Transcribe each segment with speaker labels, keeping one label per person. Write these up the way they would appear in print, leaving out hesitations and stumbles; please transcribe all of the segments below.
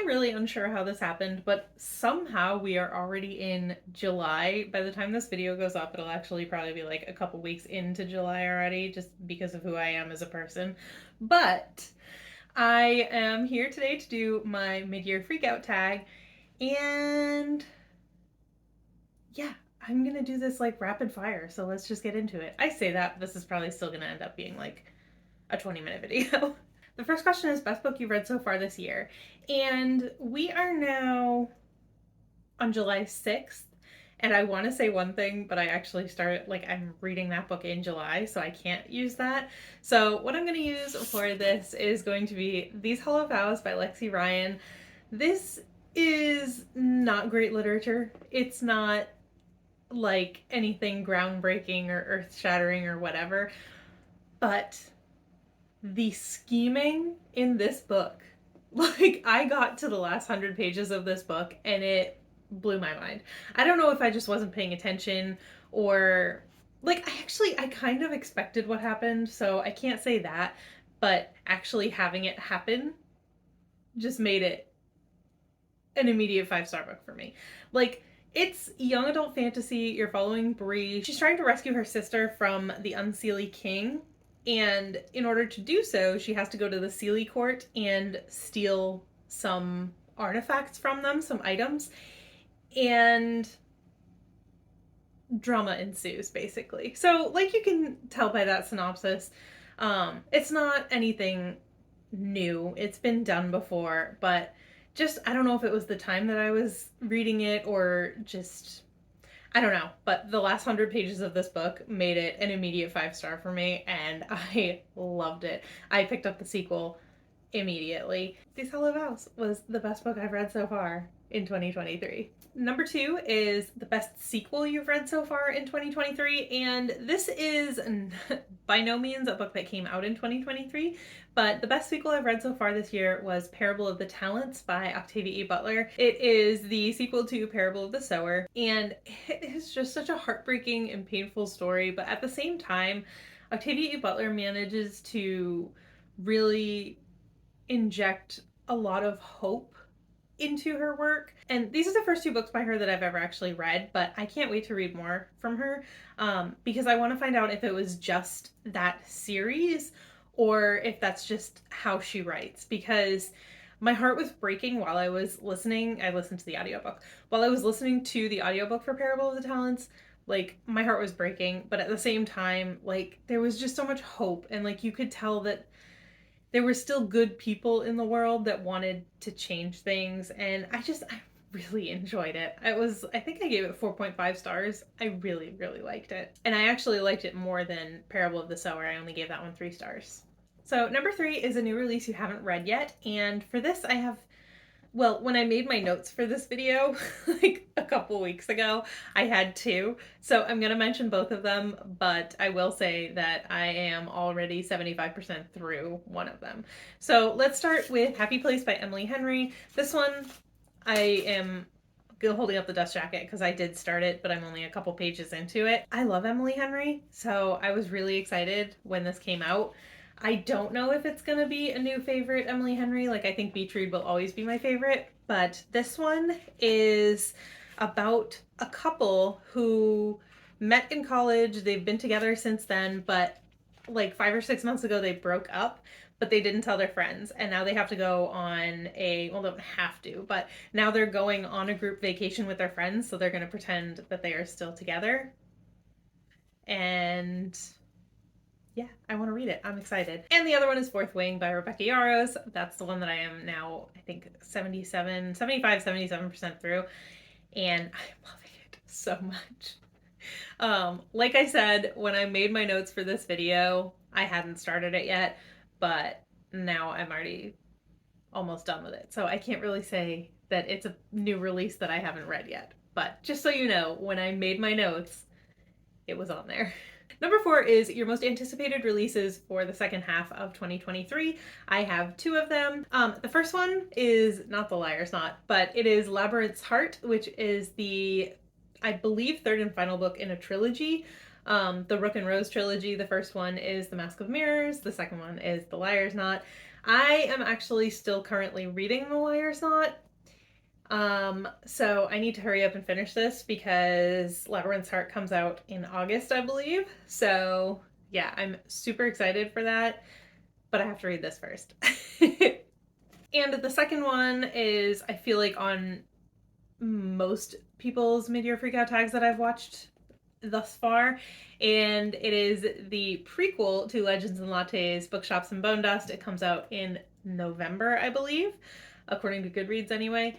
Speaker 1: I'm really unsure how this happened, but somehow we are already in July. By the time this video goes up, it'll actually probably be like a couple weeks into July already, just because of who I am as a person. But I am here today to do my mid-year freak out tag, and yeah, I'm gonna do this like rapid fire, so let's just get into it. I say that, but this is probably still gonna end up being like a 20-minute video. The first question is best book you've read so far this year. And we are now on July 6th. And I want to say one thing, but I actually started, like, I'm reading that book in July, so I can't use that. So what I'm going to use for this is going to be These Hollow Vows by Lexi Ryan. This is not great literature. It's not like anything groundbreaking or earth-shattering or whatever, but the scheming in this book, like, I got to the last 100 pages of this book and it blew my mind. I don't know if I just wasn't paying attention, or like, I kind of expected what happened, so I can't say that, but actually having it happen just made it an immediate 5-star book for me. Like, it's young adult fantasy. You're following Bree. She's trying to rescue her sister from the Unseelie King, and in order to do so, she has to go to the Seelie Court and steal some artifacts from them, some items, and drama ensues, basically. So, like you can tell by that synopsis, it's not anything new. It's been done before, but just, I don't know if it was the time that I was reading it or just, I don't know, but the last 100 pages of this book made it an immediate 5-star for me, and I loved it. I picked up the sequel immediately. These Hollow Vows was the best book I've read so far in 2023. Number 2 is the best sequel you've read so far in 2023, and this is by no means a book that came out in 2023, but the best sequel I've read so far this year was Parable of the Talents by Octavia E. Butler. It is the sequel to Parable of the Sower, and it is just such a heartbreaking and painful story, but at the same time, Octavia E. Butler manages to really inject a lot of hope into her work. And these are the first 2 books by her that I've ever actually read, but I can't wait to read more from her, because I want to find out if it was just that series or if that's just how she writes, because my heart was breaking while I was listening. I listened to the audiobook. While I was listening to the audiobook for Parable of the Talents, like, my heart was breaking, but at the same time, like, there was just so much hope, and like, you could tell that there were still good people in the world that wanted to change things, and I really enjoyed it. I think I gave it 4.5 stars. I really, really liked it. And I actually liked it more than Parable of the Sower. I only gave that one 3 stars. So number 3 is a new release you haven't read yet, and for this I have, well, when I made my notes for this video, like a couple weeks ago, I had 2. So I'm going to mention both of them, but I will say that I am already 75% through one of them. So let's start with Happy Place by Emily Henry. This one, I am holding up the dust jacket because I did start it, but I'm only a couple pages into it. I love Emily Henry, so I was really excited when this came out. I don't know if it's going to be a new favorite Emily Henry. Like, I think Beach Read will always be my favorite, but this one is about a couple who met in college. They've been together since then, but like 5 or 6 months ago they broke up, but they didn't tell their friends, and now they have to go on a, well, they don't have to, but now they're going on a group vacation with their friends, so they're going to pretend that they are still together. And yeah, I want to read it. I'm excited. And the other one is Fourth Wing by Rebecca Yarros. That's the one that I am now, I think, 77% through. And I'm loving it so much. Like I said, when I made my notes for this video, I hadn't started it yet, but now I'm already almost done with it. So I can't really say that it's a new release that I haven't read yet. But just so you know, when I made my notes, it was on there. Number 4 is your most anticipated releases for the second half of 2023. I have 2 of them. The first one is not The Liar's Knot, but it is Labyrinths Heart, which is the, I believe, 3rd and final book in a trilogy. The Rook and Rose trilogy. The first one is The Mask of Mirrors. The second one is The Liar's Knot. I am actually still currently reading The Liar's Knot. So I need to hurry up and finish this because Labyrinths Heart comes out in August, I believe. So yeah, I'm super excited for that, but I have to read this first. And the second one is, I feel like, on most people's Midyear Freak Out tags that I've watched thus far, and it is the prequel to Legends and Lattes, Bookshops and Bone Dust. It comes out in November, I believe, according to Goodreads anyway.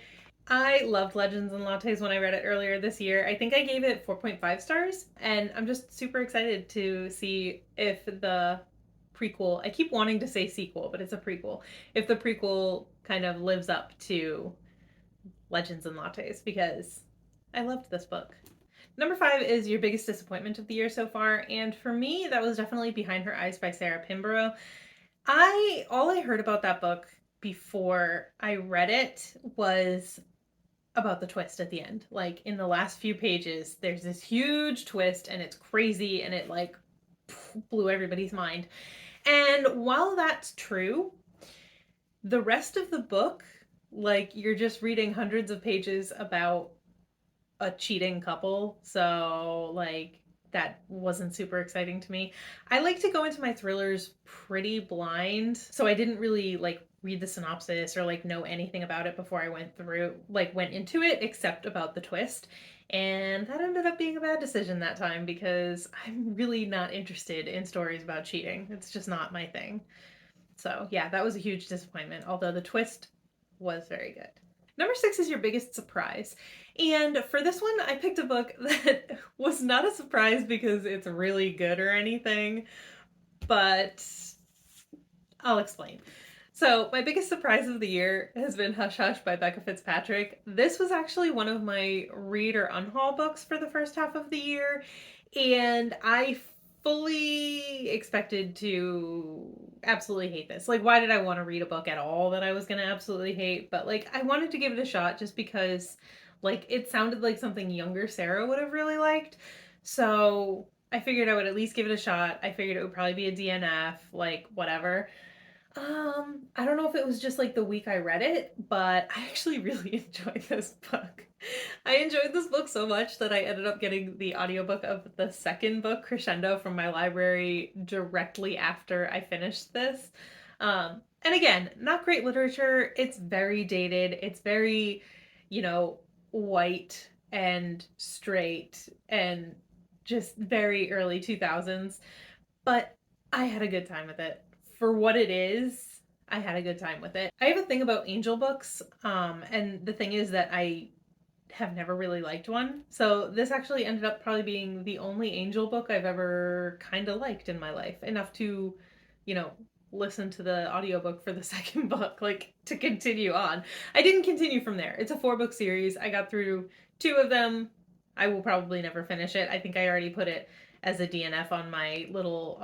Speaker 1: I loved Legends and Lattes when I read it earlier this year. I think I gave it 4.5 stars, and I'm just super excited to see if the prequel, I keep wanting to say sequel, but it's a prequel, if the prequel kind of lives up to Legends and Lattes, because I loved this book. Number 5 is your biggest disappointment of the year so far, and for me, that was definitely Behind Her Eyes by Sarah Pinborough. All I heard about that book before I read it was about the twist at the end. Like, in the last few pages, there's this huge twist, and it's crazy, and it like blew everybody's mind. And while that's true, the rest of the book, like, you're just reading hundreds of pages about a cheating couple. So, like, that wasn't super exciting to me. I like to go into my thrillers pretty blind, so I didn't really like read the synopsis or like know anything about it before I went into it, except about the twist. And that ended up being a bad decision that time because I'm really not interested in stories about cheating. It's just not my thing. So, yeah, that was a huge disappointment, although the twist was very good. Number 6 is your biggest surprise. And for this one, I picked a book that was not a surprise because it's really good or anything, but I'll explain. So, my biggest surprise of the year has been Hush Hush by Becca Fitzpatrick. This was actually one of my read or unhaul books for the first half of the year, and I fully expected to absolutely hate this. Like, why did I want to read a book at all that I was going to absolutely hate? But, like, I wanted to give it a shot just because, like, it sounded like something younger Sarah would have really liked. So, I figured I would at least give it a shot. I figured it would probably be a DNF, like, whatever. I don't know if it was just like the week I read it, but I actually really enjoyed this book. I enjoyed this book so much that I ended up getting the audiobook of the second book, Crescendo, from my library directly after I finished this. And again, not great literature. It's very dated. It's very, you know, white and straight and just very early 2000s. But I had a good time with it. For what it is, I had a good time with it. I have a thing about angel books, and the thing is that I have never really liked one. So this actually ended up probably being the only angel book I've ever kind of liked in my life, enough to, you know, listen to the audiobook for the second book, like to continue on. I didn't continue from there. It's a 4-book series. I got through 2 of them. I will probably never finish it. I think I already put it as a DNF on my little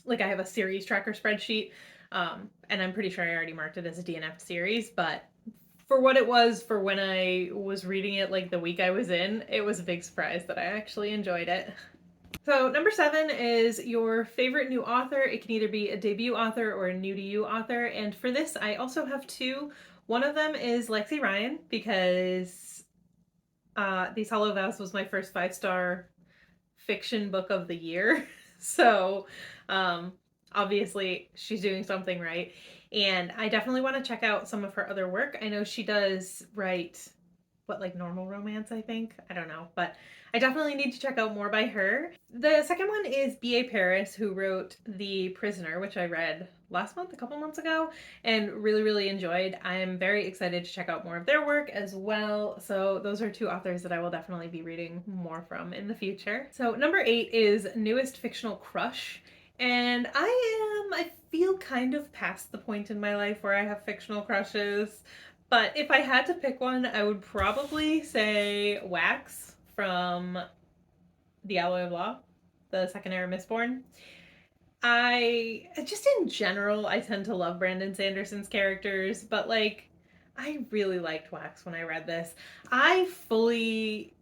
Speaker 1: like, I have a series tracker spreadsheet, and I'm pretty sure I already marked it as a DNF series, but for what it was, for when I was reading it like the week I was in, it was a big surprise that I actually enjoyed it. So number 7 is your favorite new author. It can either be a debut author or a new to you author, and for this I also have 2. One of them is Lexi Ryan, because These Hollow Vows was my first 5-star fiction book of the year. So, obviously, she's doing something right. And I definitely want to check out some of her other work. I know she does write, what, like normal romance, I think? I don't know. But I definitely need to check out more by her. The second one is B.A. Paris, who wrote The Prisoner, which I read last month, a couple months ago, and really, really enjoyed. I'm very excited to check out more of their work as well. So those are 2 authors that I will definitely be reading more from in the future. So number 8 is Newest Fictional Crush. And I feel kind of past the point in my life where I have fictional crushes. But if I had to pick one, I would probably say Wax from The Alloy of Law, the second era Mistborn. I just in general, I tend to love Brandon Sanderson's characters, but like, I really liked Wax when I read this. I fully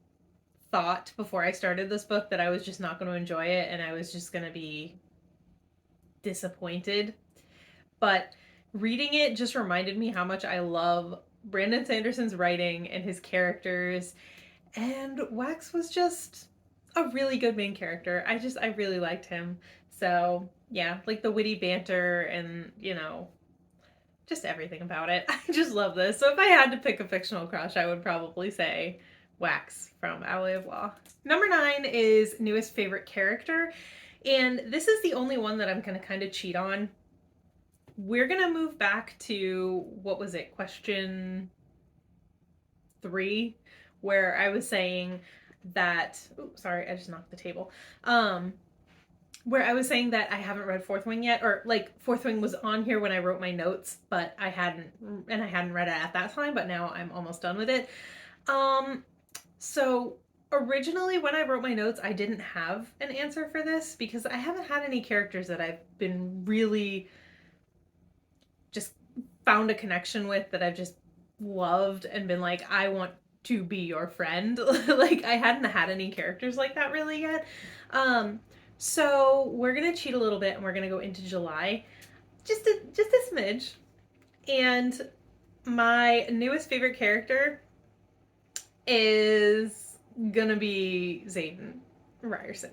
Speaker 1: thought before I started this book that I was just not going to enjoy it and I was just going to be disappointed. but reading it just reminded me how much I love Brandon Sanderson's writing and his characters. And Wax was just a really good main character. I really liked him. So, yeah, like the witty banter and, just everything about it. I just love this. So if I had to pick a fictional crush, I would probably say Wax from Alley of Law. Number 9 is newest favorite character. And this is the only one that I'm going to kind of cheat on. We're going to move back to, what was it, question 3, where I was saying that, sorry, I just knocked the table. Where I was saying that I haven't read Fourth Wing yet, or like Fourth Wing was on here when I wrote my notes, but I hadn't read it at that time, but now I'm almost done with it. So originally when I wrote my notes, I didn't have an answer for this because I haven't had any characters that I've been really just found a connection with, that I've just loved and been like, I want to be your friend. Like I hadn't had any characters like that really yet. So we're gonna cheat a little bit and we're gonna go into July, just a smidge. And my newest favorite character is gonna be Xaden Ryerson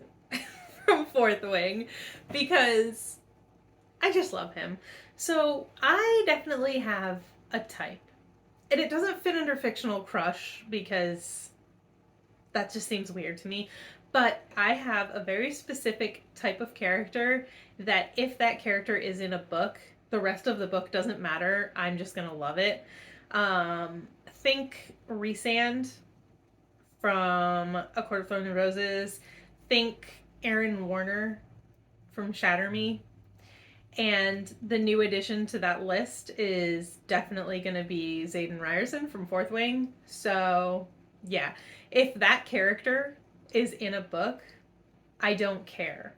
Speaker 1: from Fourth Wing, because I just love him. So I definitely have a type. And it doesn't fit under fictional crush because that just seems weird to me. But I have a very specific type of character that if that character is in a book, the rest of the book doesn't matter. I'm just going to love it. Think Rhysand from A Court of Thorns and Roses. Think Aaron Warner from Shatter Me. And the new addition to that list is definitely going to be Xaden Ryerson from Fourth Wing. So, yeah. If that character is in a book, I don't care.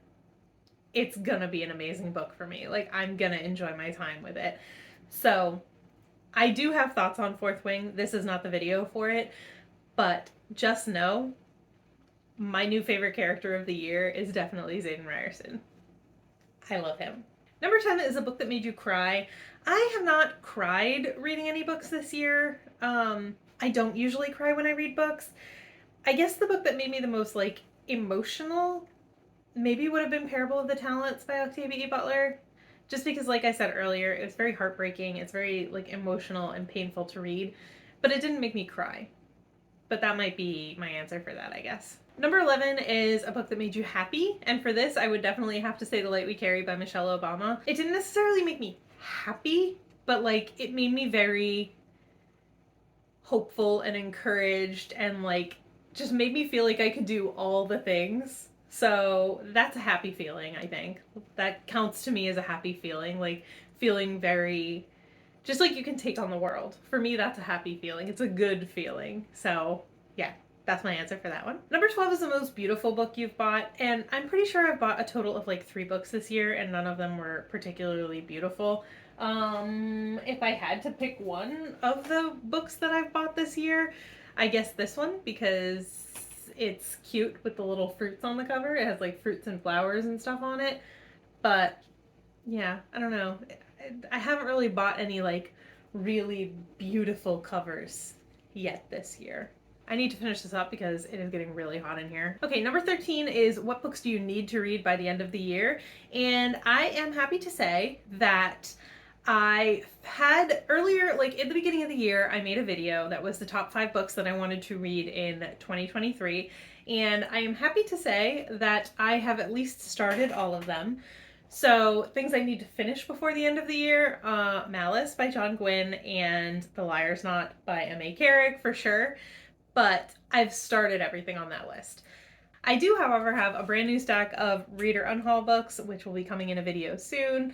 Speaker 1: It's gonna be an amazing book for me. Like, I'm gonna enjoy my time with it. So, I do have thoughts on Fourth Wing. This is not the video for it, but just know my new favorite character of the year is definitely Xaden Ryerson. I love him. Number 10 is a book that made you cry. I have not cried reading any books this year. I don't usually cry when I read books. I guess the book that made me the most, like, emotional maybe would have been Parable of the Talents by Octavia E. Butler. Just because, like I said earlier, it was very heartbreaking. It's very, like, emotional and painful to read. But it didn't make me cry. But that might be my answer for that, I guess. Number 11 is a book that made you happy. And for this, I would definitely have to say The Light We Carry by Michelle Obama. It didn't necessarily make me happy, but, like, it made me very hopeful and encouraged and, like, just made me feel like I could do all the things. So that's a happy feeling, I think. That counts to me as a happy feeling, like feeling very, just like you can take on the world. For me, that's a happy feeling. It's a good feeling. So yeah, that's my answer for that one. Number 12 is The Most Beautiful Book You've Bought. And I'm pretty sure I've bought a total of like 3 books this year and none of them were particularly beautiful. If I had to pick one of the books that I've bought this year, I guess this one, because it's cute with the little fruits on the cover. It has like fruits and flowers and stuff on it. But yeah, I don't know. I haven't really bought any like really beautiful covers yet this year. I need to finish this up because it is getting really hot in here. Okay, number 13 is what books do you need to read by the end of the year? And I am happy to say that I had earlier, like in the beginning of the year, I made a video that was the top 5 books that I wanted to read in 2023. And I am happy to say that I have at least started all of them. So things I need to finish before the end of the year, Malice by John Gwynne and The Liar's Knot by M.A. Carrick for sure. But I've started everything on that list. I do, however, have a brand new stack of Reader Unhaul books, which will be coming in a video soon.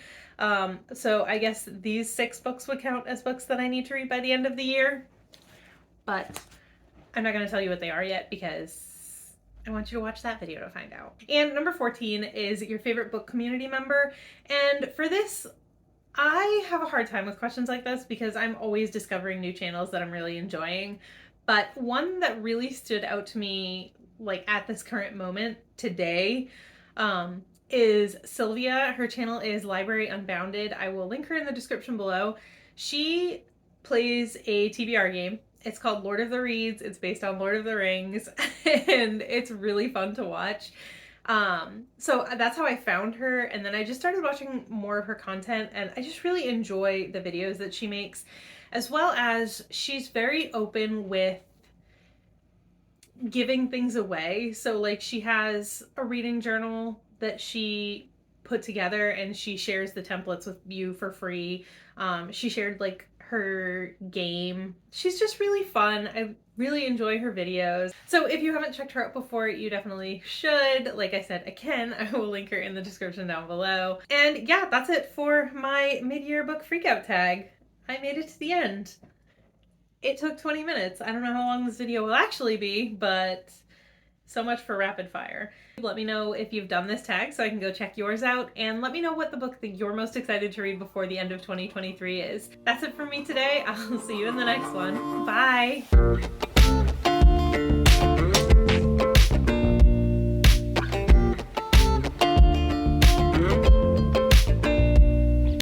Speaker 1: So I guess these 6 books would count as books that I need to read by the end of the year. But I'm not going to tell you what they are yet because I want you to watch that video to find out. And number 14 is your favorite book community member. And for this, I have a hard time with questions like this because I'm always discovering new channels that I'm really enjoying. But one that really stood out to me, like at this current moment today, is Sylvia. Her channel is Library Unbounded. I will link her in the description below. She plays a TBR game. It's called Lord of the Reeds. It's based on Lord of the Rings, and it's really fun to watch. So that's how I found her, and then I just started watching more of her content, and I just really enjoy the videos that she makes, as well as she's very open with giving things away. So like she has a reading journal that she put together and she shares the templates with you for free. She shared like her game. She's just really fun. I really enjoy her videos. So if you haven't checked her out before, you definitely should. Like I said, again, I will link her in the description down below. And yeah, that's it for my mid-year book freakout tag. I made it to the end. It took 20 minutes. I don't know how long this video will actually be, but so much for rapid fire. Let me know if you've done this tag so I can go check yours out, and let me know what the book that you're most excited to read before the end of 2023 is. That's it for me today. I'll see you in the next one. Bye!